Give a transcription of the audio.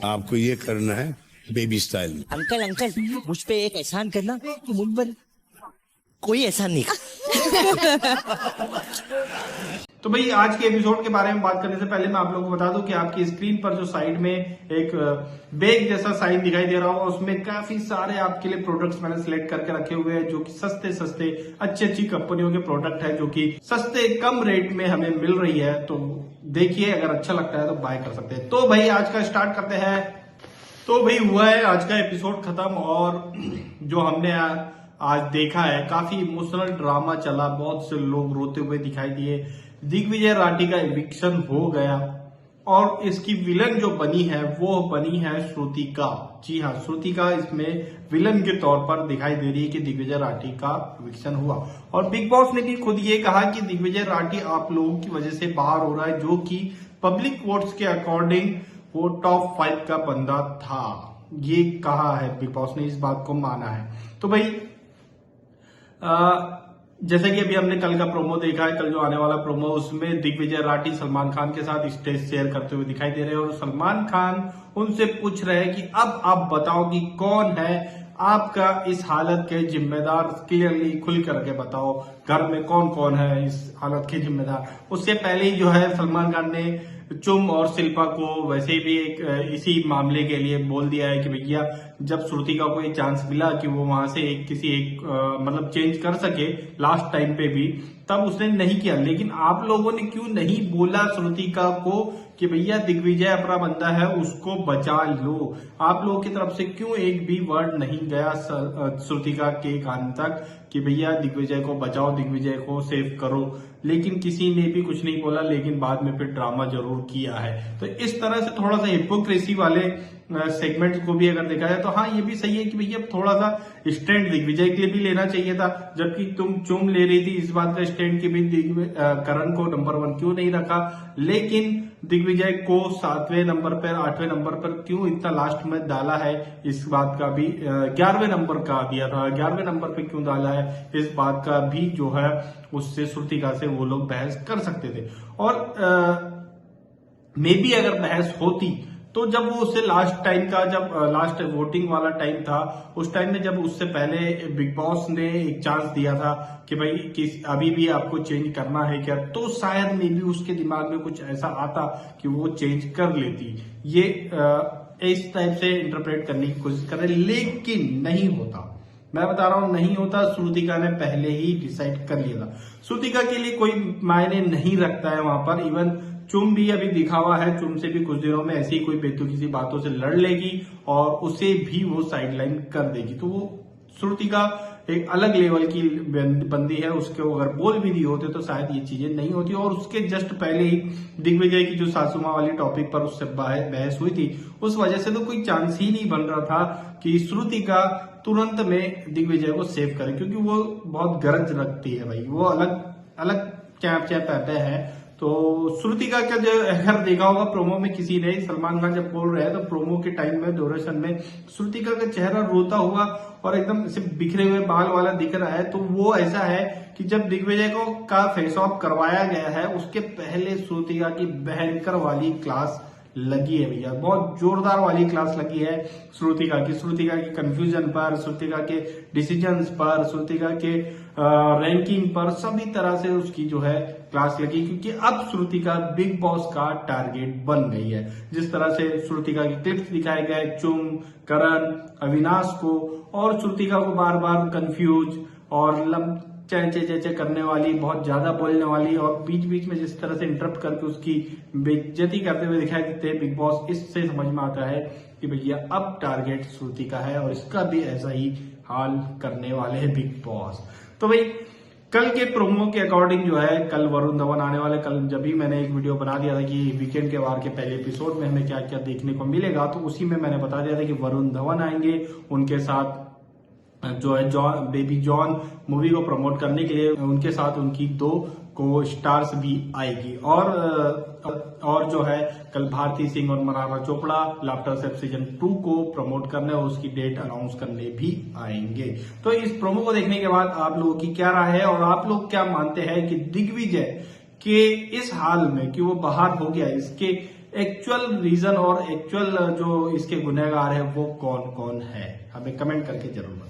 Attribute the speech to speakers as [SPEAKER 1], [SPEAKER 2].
[SPEAKER 1] आपको ये करना है बेबी स्टाइल में।
[SPEAKER 2] अंकल अंकल मुझ पे एक एहसान करना कि मुझ पर कोई एहसान नहीं।
[SPEAKER 3] तो भाई आज के एपिसोड के बारे में बात करने से पहले मैं आप लोगों को बता दूं कि आपकी स्क्रीन पर जो साइड में एक बैग जैसा साइन दिखाई दे रहा होगा, उसमें काफी सारे आपके लिए प्रोडक्ट्स मैंने सिलेक्ट करके रखे हुए हैं जो कि सस्ते सस्ते अच्छी कंपनियों के प्रोडक्ट है जो कि सस्ते कम रेट में हमें मिल रही है। तो देखिए, अगर अच्छा लगता है तो बाय कर सकते हैं। तो भाई आज का स्टार्ट करते हैं। तो भाई हुआ है आज का एपिसोड खत्म, और जो हमने आज देखा है काफी इमोशनल ड्रामा चला, बहुत से लोग रोते हुए दिखाई दिए। दिग्विजय राठी का इविक्शन हो गया और इसकी विलन जो बनी है वो बनी है श्रुतिका। जी हाँ, श्रुतिका इसमें विलन के तौर पर दिखाई दे रही है कि दिग्विजय राठी का इविक्शन हुआ। और बिग बॉस ने भी खुद ये कहा कि दिग्विजय राठी आप लोगों की वजह से बाहर हो रहा है, जो कि पब्लिक वोट्स के अकॉर्डिंग वो टॉप 5 का बंदा था। ये कहा है बिग बॉस ने, इस बात को माना है। तो भाई जैसे कि अभी हमने कल का प्रोमो देखा है, कल जो आने वाला प्रोमो, उसमें दिग्विजय राठी सलमान खान के साथ स्टेज शेयर करते हुए दिखाई दे रहे हैं और सलमान खान उनसे पूछ रहे हैं कि अब आप बताओ कि कौन है आपका इस हालत के जिम्मेदार, क्लियरली खुल करके बताओ, घर में कौन कौन है इस हालत के जिम्मेदार। उससे पहले ही जो है सलमान खान ने चुम और शिल्पा को वैसे भी एक इसी मामले के लिए बोल दिया है कि भैया जब श्रुतिका को एक चांस मिला कि वो वहां से मतलब चेंज कर सके लास्ट टाइम पे भी, तब उसने नहीं किया। लेकिन आप लोगों ने क्यों नहीं बोला श्रुतिका को कि भैया दिग्विजय अपना बंदा है, उसको बचा लो? आप लोगों की तरफ से क्यों एक भी वर्ड नहीं गया श्रुतिका के कान तक कि भैया दिग्विजय को बचाओ, दिग्विजय को सेव करो? लेकिन किसी ने भी कुछ नहीं बोला, लेकिन बाद में फिर ड्रामा जरूर किया है। तो इस तरह से थोड़ा सा हिपोक्रेसी वाले सेगमेंट को भी अगर देखा जाए तो हाँ, ये भी सही है कि भैया थोड़ा सा स्टैंड दिग्विजय के लिए भी लेना चाहिए था। जबकि तुम चुम ले रही थी, इस बात का स्टैंड की भी करण को नंबर 1 क्यों नहीं रखा, लेकिन दिग्विजय को 7वें नंबर पर 8वें नंबर पर क्यों इतना लास्ट में डाला है, इस बात का भी 11वें नंबर का दिया था, 11वें नंबर पे क्यों डाला है, इस बात का भी जो है उससे श्रुतिका से वो लोग बहस कर सकते थे। और मे बी अगर बहस होती तो जब वो उससे लास्ट टाइम का, जब लास्ट वोटिंग वाला टाइम था, उस टाइम में जब उससे पहले बिग बॉस ने एक चांस दिया था कि भाई अभी भी आपको चेंज करना है क्या, तो शायद मे बी उसके दिमाग में कुछ ऐसा आता कि वो चेंज कर लेती। ये इस टाइप से इंटरप्रेट करने की कोशिश कर रहे, लेकिन नहीं होता। मैं बता रहा हूं, नहीं होता। श्रुतिका ने पहले ही डिसाइड कर लिया था। श्रुतिका के लिए कोई मायने नहीं रखता है वहां पर। इवन चुम भी अभी दिखावा है, चुम से भी कुछ दिनों में ऐसी कोई बेतुकी सी बातों से लड़ लेगी और उसे भी वो साइडलाइन कर देगी। तो वो श्रुतिका एक अलग लेवल की बंदी है, उसके अगर बोल भी दिए होते तो शायद ये चीजें नहीं होती। और उसके जस्ट पहले ही दिग्विजय की जो सासुमा वाली टॉपिक पर उससे बहस हुई थी, उस वजह से तो कोई चांस ही नहीं बन रहा था कि श्रुतिका तुरंत में दिग्विजय को सेव करे, क्योंकि वो बहुत गरज रखती है भाई, वो अलग अलग चैप कहते हैं। तो श्रुतिका का जो अगर देखा होगा प्रोमो में किसी ने, सलमान खान जब बोल रहे हैं तो प्रोमो के टाइम में ड्यूरेशन में श्रुतिका का चेहरा रोता हुआ और एकदम से बिखरे हुए बाल वाला दिख रहा है। तो वो ऐसा है कि जब दिग्विजय को का फेस ऑफ करवाया गया है, उसके पहले श्रुतिका की भयंकर वाली क्लास लगी है भैया, बहुत जोरदार वाली क्लास लगी है श्रुतिका की कंफ्यूजन पर, श्रुतिका के डिसीजंस पर, श्रुतिका के रैंकिंग पर, सभी तरह से उसकी जो है क्लास लगी। क्योंकि अब श्रुतिका बिग बॉस का टारगेट बन गई है। जिस तरह से श्रुतिका के क्लिप्स दिखाए गए, चुम, करण, अविनाश को, और श्रुतिका को बार बार कंफ्यूज और चे करने वाली, बहुत ज्यादा बोलने वाली, और बीच बीच में जिस तरह से इंटरप्ट करके उसकी बेइज्जती करते हुए दिखाई देते हैं बिग बॉस, इससे समझ में आता है कि भैया अब टारगेट श्रुतिका है और इसका भी ऐसा ही हाल करने वाले हैं बिग बॉस। तो भाई कल के प्रोमो के अकॉर्डिंग जो है, कल वरुण धवन आने वाले। कल जब भी मैंने एक वीडियो बना दिया था कि वीकेंड के वार के पहले एपिसोड में हमें क्या क्या देखने को मिलेगा, तो उसी में मैंने बता दिया था कि वरुण धवन आएंगे, उनके साथ जो है बेबी जॉन मूवी को प्रमोट करने के लिए उनके साथ उनकी 2 को स्टार्स भी आएगी। और जो है कल भारती सिंह और Mannara Chopra laughter chef season 2 को प्रमोट करने और उसकी डेट अनाउंस करने भी आएंगे। तो इस प्रोमो को देखने के बाद आप लोगों की क्या राय है और आप लोग क्या मानते हैं कि दिग्विजय के इस हाल में कि वो बाहर हो गया, इसके एक्चुअल रीजन और एक्चुअल जो इसके गुनहगार है वो कौन कौन है, हमें कमेंट करके जरूर बताएं।